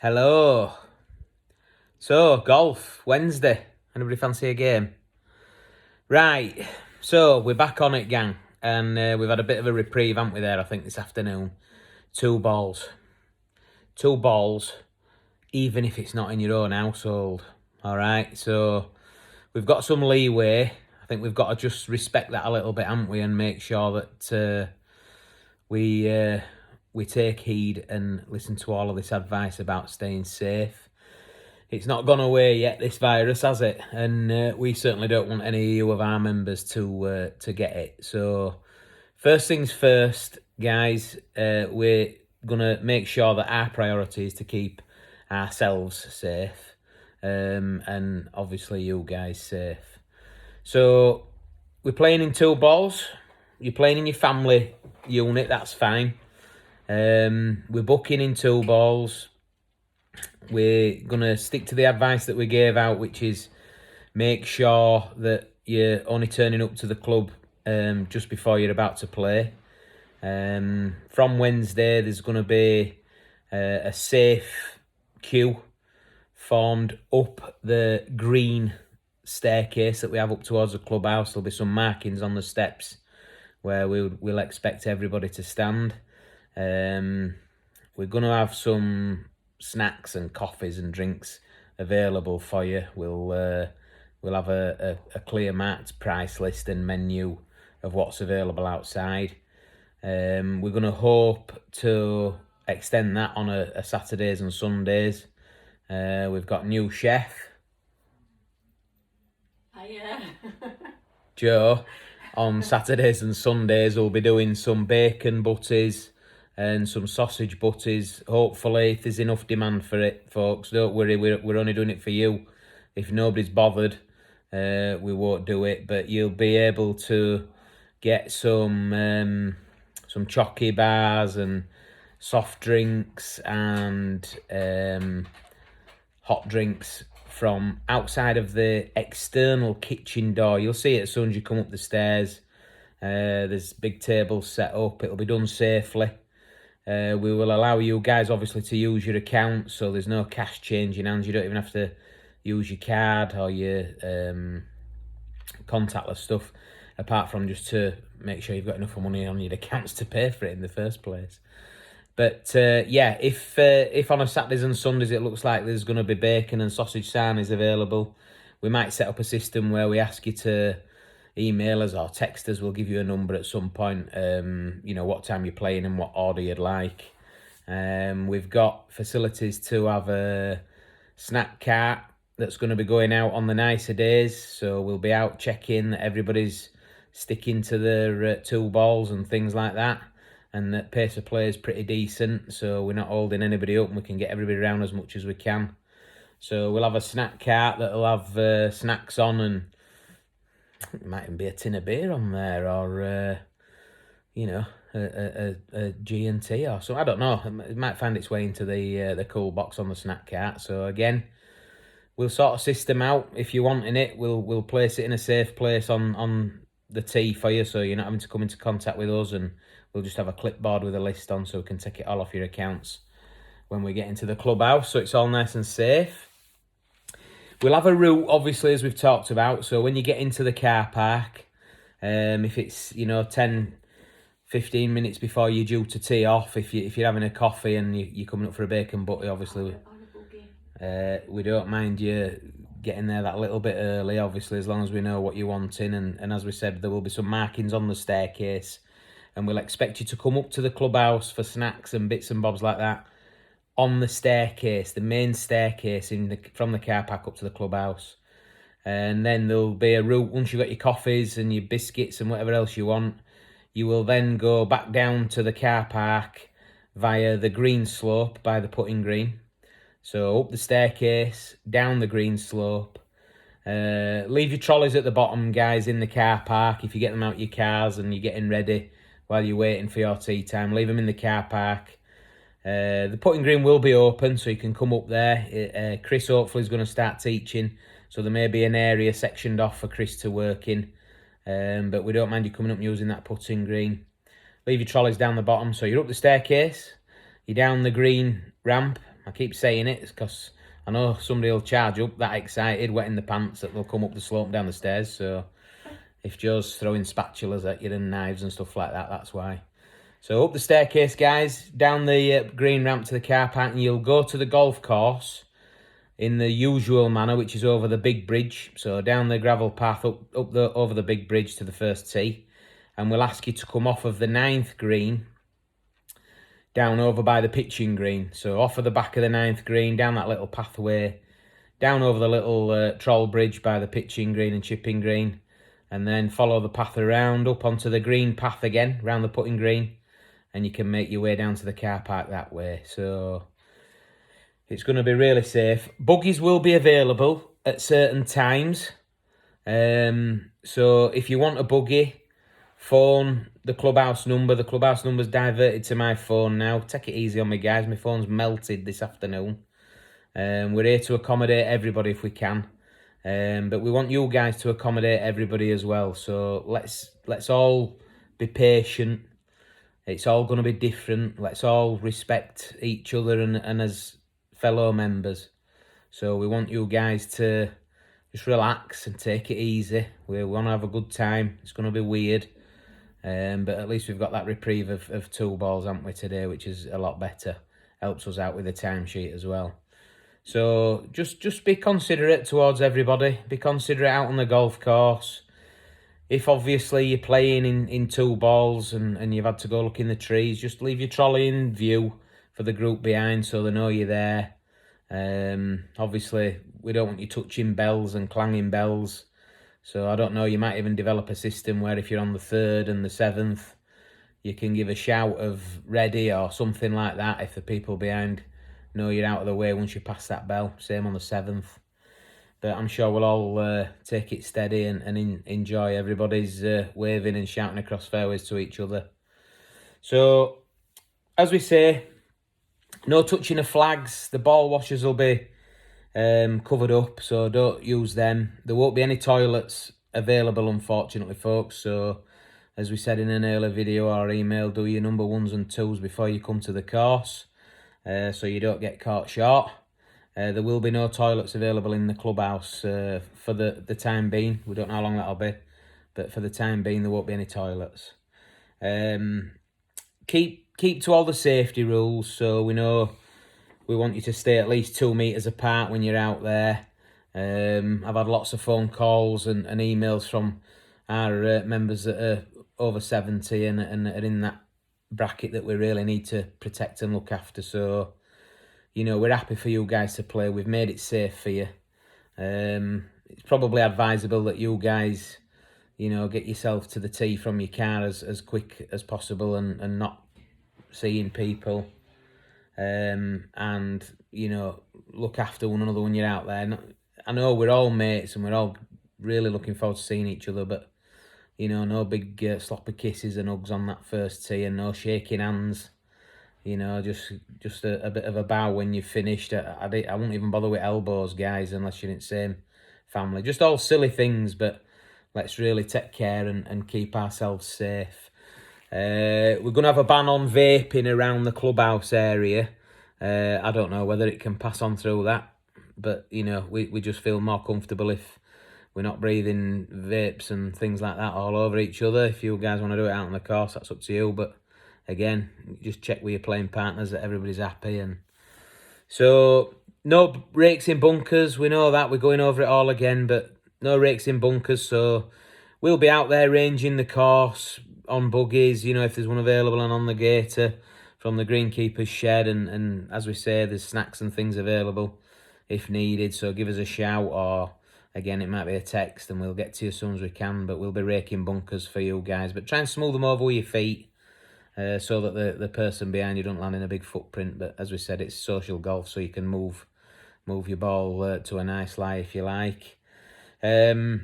Hello. So, golf, Wednesday. Anybody fancy a game? Right. So, we're back on it, gang. And we've had a bit of a reprieve, haven't we, there, I think, this afternoon. Two balls. Two balls, even if it's not in your own household. All right? So, we've got some leeway. I think we've got to just respect that a little bit, haven't we? And make sure that we take heed and listen to all of this advice about staying safe. It's not gone away yet, this virus, has it? And we certainly don't want any of our members to get it. So, first things first, guys. We're gonna make sure that our priority is to keep ourselves safe, and obviously you guys safe. So, we're playing in two balls. You're playing in your family unit. That's fine. We're booking in two balls. We're going to stick to the advice that we gave out, which is make sure that you're only turning up to the club just before you're about to play. From Wednesday, there's going to be a safe queue formed up the green staircase that we have up towards the clubhouse. There'll be some markings on the steps where we'll expect everybody to stand. We're going to have some snacks and coffees and drinks available for you. We'll have a clear marked price list and menu of what's available outside. We're going to hope to extend that on a Saturdays and Sundays. We've got new chef Joe. On Saturdays and Sundays we'll be doing some bacon butties and some sausage butties. Hopefully, if there's enough demand for it, folks, don't worry, we're only doing it for you. If nobody's bothered, we won't do it, but you'll be able to get some chocky bars and soft drinks and hot drinks from outside of the external kitchen door. You'll see it as soon as you come up the stairs. There's big tables set up. It'll be done safely. We will allow you guys, obviously, to use your account, so there's no cash change in hands. You don't even have to use your card or your contactless stuff, apart from just to make sure you've got enough money on your accounts to pay for it in the first place. But yeah, if on a Saturdays and Sundays it looks like there's going to be bacon and sausage sarnies available, we might set up a system where we ask you to email us or text us. We'll give you a number at some point, what time you're playing and what order you'd like. We've got facilities to have a snack cart that's going to be going out on the nicer days. So we'll be out checking that everybody's sticking to their two balls and things like that, and that pace of play is pretty decent, so we're not holding anybody up and we can get everybody around as much as we can. So we'll have a snack cart that'll have snacks on, and it might even be a tin of beer on there, or a G&T or something. I don't know. It might find its way into the cool box on the snack cart. So again, we'll sort of system out. If you're wanting it, we'll place it in a safe place on the tee for you, so you're not having to come into contact with us, and we'll just have a clipboard with a list on so we can take it all off your accounts when we get into the clubhouse, so it's all nice and safe. We'll have a route, obviously, as we've talked about. So when you get into the car park, if it's 10, 15 minutes before you're due to tee off, if you're having a coffee and you're coming up for a bacon butty, obviously we don't mind you getting there that little bit early, obviously, as long as we know what you're wanting. And as we said, there will be some markings on the staircase, and we'll expect you to come up to the clubhouse for snacks and bits and bobs like that on the staircase, the main staircase from the car park up to the clubhouse. And then there'll be a route. Once you've got your coffees and your biscuits and whatever else you want, you will then go back down to the car park via the green slope by the putting green. So up the staircase, down the green slope. Leave your trolleys at the bottom, guys, in the car park. If you get them out your cars and you're getting ready while you're waiting for your tea time, leave them in the car park. The putting green will be open, so you can come up there. Chris hopefully is going to start teaching, so there may be an area sectioned off for Chris to work in. But we don't mind you coming up and using that putting green. Leave your trolleys down the bottom. So you're up the staircase, you're down the green ramp, I keep saying it because I know somebody will charge up that excited, wetting the pants, that they'll come up the slope and down the stairs. So if Joe's throwing spatulas at you and knives and stuff like that, that's why. So up the staircase, guys, down the green ramp to the car park, and you'll go to the golf course in the usual manner, which is over the big bridge. So down the gravel path over the big bridge to the first tee, and we'll ask you to come off of the 9th green down over by the pitching green. So off of the back of the 9th green, down that little pathway, down over the little troll bridge by the pitching green and chipping green, and then follow the path around up onto the green path again, round the putting green, and you can make your way down to the car park that way. So it's going to be really safe. Buggies will be available at certain times. So if you want a buggy, phone the clubhouse number. The clubhouse number's diverted to my phone now. Take it easy on me, guys. My phone's melted this afternoon. We're here to accommodate everybody if we can. But we want you guys to accommodate everybody as well. So let's all be patient. It's all going to be different. Let's all respect each other and as fellow members. So we want you guys to just relax and take it easy. We want to have a good time. It's going to be weird. But at least we've got that reprieve of 2 balls, haven't we, today, which is a lot better. Helps us out with the timesheet as well. So just be considerate towards everybody. Be considerate out on the golf course. If obviously you're playing in 2 balls and you've had to go look in the trees, just leave your trolley in view for the group behind so they know you're there. Obviously, we don't want you touching bells and clanging bells. So I don't know, you might even develop a system where if you're on the 3rd and the 7th, you can give a shout of ready or something like that if the people behind know you're out of the way once you pass that bell. Same on the 7th. But I'm sure we'll all take it steady and enjoy everybody's waving and shouting across fairways to each other. So, as we say, no touching of flags. The ball washers will be covered up, so don't use them. There won't be any toilets available, unfortunately, folks. So, as we said in an earlier video or email, do your number 1s and 2s before you come to the course, so you don't get caught short. There will be no toilets available in the clubhouse for the time being. We don't know how long that'll be, but for the time being, there won't be any toilets. Keep to all the safety rules. So we know we want you to stay at least 2 meters apart when you're out there. I've had lots of phone calls and emails from our members that are over 70 and are in that bracket that we really need to protect and look after. So, you know, we're happy for you guys to play. We've made it safe for you. It's probably advisable that you guys, you know, get yourself to the tee from your car as quick as possible and not seeing people. And, you know, look after one another when you're out there. I know we're all mates and we're all really looking forward to seeing each other, but, you know, no big sloppy kisses and hugs on that first tee and no shaking hands. You know, just a bit of a bow when you've finished. I won't even bother with elbows, guys, unless you're in the same family. Just all silly things, but let's really take care and keep ourselves safe. We're going to have a ban on vaping around the clubhouse area. I don't know whether it can pass on through that, but, you know, we just feel more comfortable if we're not breathing vapes and things like that all over each other. If you guys want to do it out on the course, that's up to you, but again, just check with your playing partners that everybody's happy. And so, no rakes in bunkers. We know that. We're going over it all again, but no rakes in bunkers. So we'll be out there ranging the course on buggies, you know, if there's one available, and on the gator from the greenkeeper's shed. And as we say, there's snacks and things available if needed. So give us a shout, or again, it might be a text, and we'll get to you as soon as we can. But we'll be raking bunkers for you guys. But try and smooth them over with your feet. So that the person behind you don't land in a big footprint. But as we said, it's social golf, so you can move your ball to a nice lie if you like. We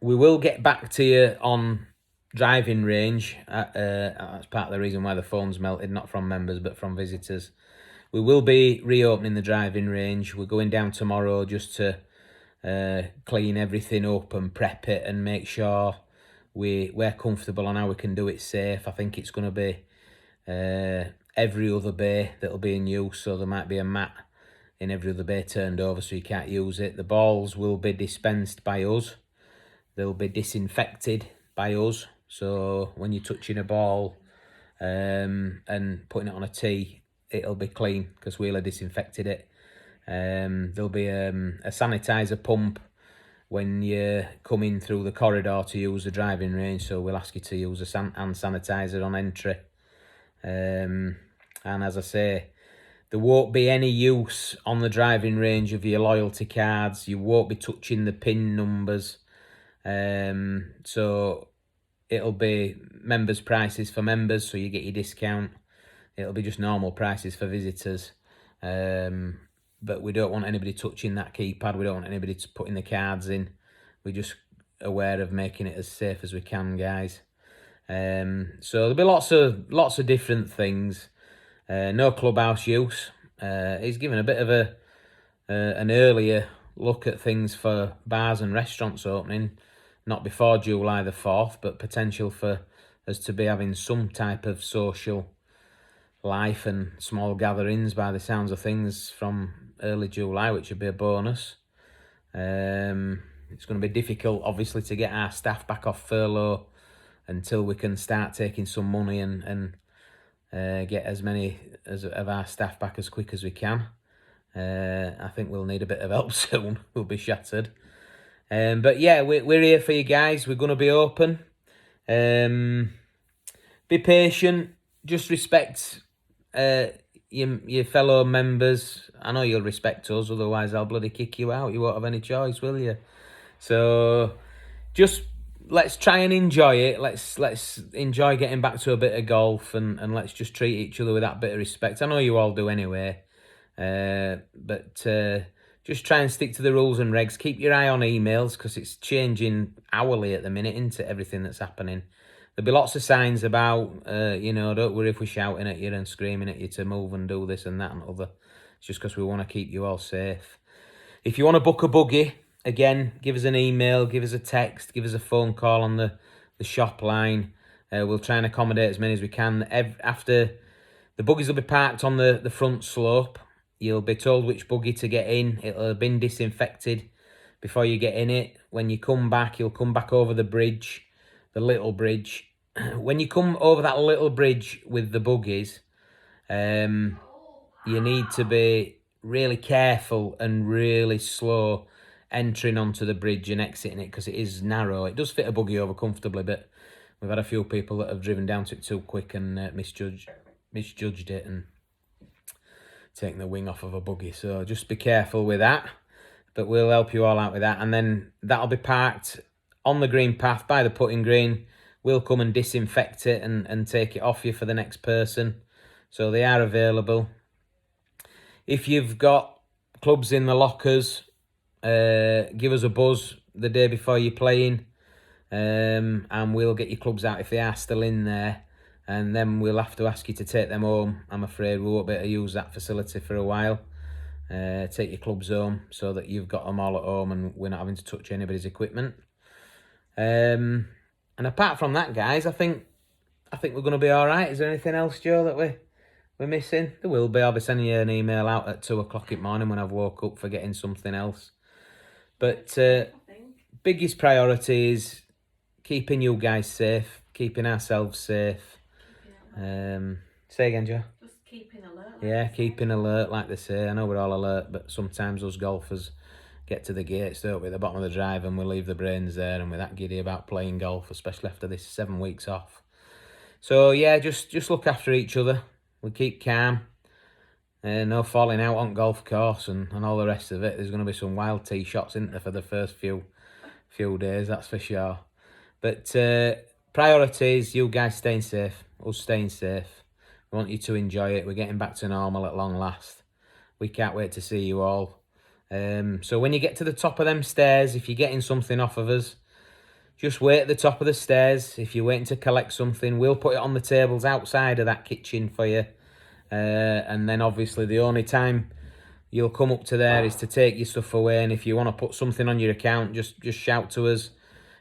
will get back to you on driving range. That's part of the reason why the phone's melted, not from members but from visitors. We will be reopening the driving range. We're going down tomorrow just to clean everything up and prep it and make sure we're comfortable on how we can do it safe. I think it's going to be every other bay that'll be in use, so there might be a mat in every other bay turned over so you can't use it. The balls will be dispensed by us. They'll be disinfected by us, so when you're touching a ball and putting it on a tee, it'll be clean because we'll have disinfected it. There'll be a sanitizer pump when you come in through the corridor to use the driving range, so we'll ask you to use a hand sanitizer on entry. And as I say, there won't be any use on the driving range of your loyalty cards. You won't be touching the pin numbers. So it'll be members' prices for members, so you get your discount. It'll be just normal prices for visitors. But we don't want anybody touching that keypad. We don't want anybody putting the cards in. We're just aware of making it as safe as we can, guys. So there'll be lots of different things. No clubhouse use. He's given a bit of an earlier look at things for bars and restaurants opening, not before July the 4th, but potential for us to be having some type of social life and small gatherings by the sounds of things from early July, which would be a bonus. It's going to be difficult, obviously, to get our staff back off furlough until we can start taking some money and get as many of our staff back as quick as we can. I think we'll need a bit of help soon. We'll be shattered. But yeah, we're here for you guys. We're going to be open. Be patient. Just respect your fellow members. I know you'll respect us, otherwise I'll bloody kick you out. You won't have any choice, will you? So just let's try and enjoy it. Let's enjoy getting back to a bit of golf and let's just treat each other with that bit of respect. I know you all do anyway. But just try and stick to the rules and regs. Keep your eye on emails because it's changing hourly at the minute, isn't it? Everything that's happening. There'll be lots of signs about, don't worry if we're shouting at you and screaming at you to move and do this and that and other. It's just because we want to keep you all safe. If you want to book a buggy, again, give us an email, give us a text, give us a phone call on the shop line. We'll try and accommodate as many as we can. After the buggies will be parked on the front slope. You'll be told which buggy to get in. It'll have been disinfected before you get in it. When you come back, you'll come back over the bridge, the little bridge. When you come over that little bridge with the buggies, you need to be really careful and really slow entering onto the bridge and exiting it because it is narrow. It does fit a buggy over comfortably, but we've had a few people that have driven down to it too quick and misjudged it and taking the wing off of a buggy. So just be careful with that. But we'll help you all out with that. And then that'll be parked on the green path by the putting green. We'll come and disinfect it and take it off you for the next person. So they are available. If you've got clubs in the lockers, give us a buzz the day before you're playing. And we'll get your clubs out if they are still in there. And then we'll have to ask you to take them home. I'm afraid we won't be able to use that facility for a while. Take your clubs home so that you've got them all at home and we're not having to touch anybody's equipment. And apart from that, guys, I think we're going to be all right. Is there anything else, Joe, that we're missing? There will be. I'll be sending you an email out at 2 o'clock in the morning when I've woke up forgetting something else. But biggest priority is keeping you guys safe, keeping ourselves safe. Say again, Joe. Just keeping alert. Yeah, keeping alert, like they say. I know we're all alert, but sometimes us golfers get to the gates, don't we, at the bottom of the drive, and we leave the brains there, and we're that giddy about playing golf, especially after this 7 weeks off. So yeah, just look after each other. We keep calm. No falling out on golf course and all the rest of it. There's going to be some wild tee shots, isn't there, for the first few days, that's for sure. But priorities, you guys staying safe, us staying safe. We want you to enjoy it. We're getting back to normal at long last. We can't wait to see you all. So when you get to the top of them stairs, if you're getting something off of us, just wait at the top of the stairs. If you're waiting to collect something, we'll put it on the tables outside of that kitchen for you. And then obviously the only time you'll come up to there is to take your stuff away. And if you want to put something on your account, just shout to us.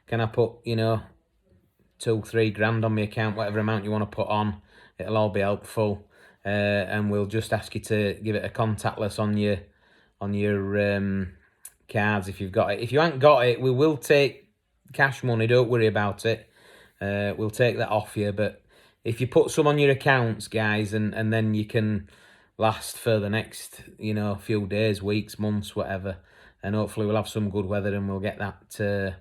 Can I put, 2-3 grand on my account, whatever amount you want to put on? It'll all be helpful. and we'll just ask you to give it a contactless on your cards if you've got it. If you haven't got it, we will take cash money. Don't worry about it. We'll take that off you. But if you put some on your accounts, guys, and then you can last for the next, few days, weeks, months, whatever. And hopefully we'll have some good weather and we'll get that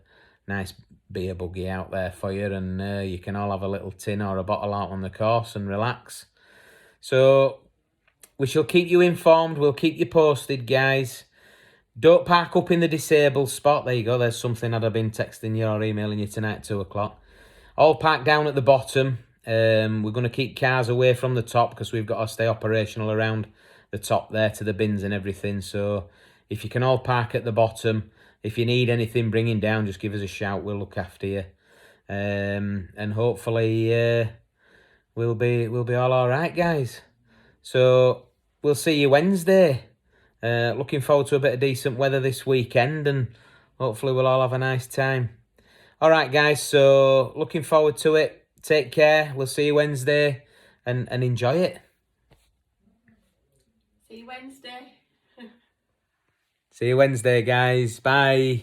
nice beer buggy out there for you, and you can all have a little tin or a bottle out on the course and relax. So we shall keep you informed. We'll keep you posted, guys. Don't park up in the disabled spot. There you go. There's something I'd have been texting you or emailing you tonight at 2 o'clock. All park down at the bottom. We're going to keep cars away from the top because we've got to stay operational around the top there to the bins and everything. So if you can all park at the bottom, if you need anything bringing down, just give us a shout. We'll look after you. And hopefully we'll be all right, guys. So we'll see you Wednesday. Looking forward to a bit of decent weather this weekend, and hopefully we'll all have a nice time. All right, guys, so looking forward to it. Take care. We'll see you Wednesday, and enjoy it. See you Wednesday. See you Wednesday, guys. Bye.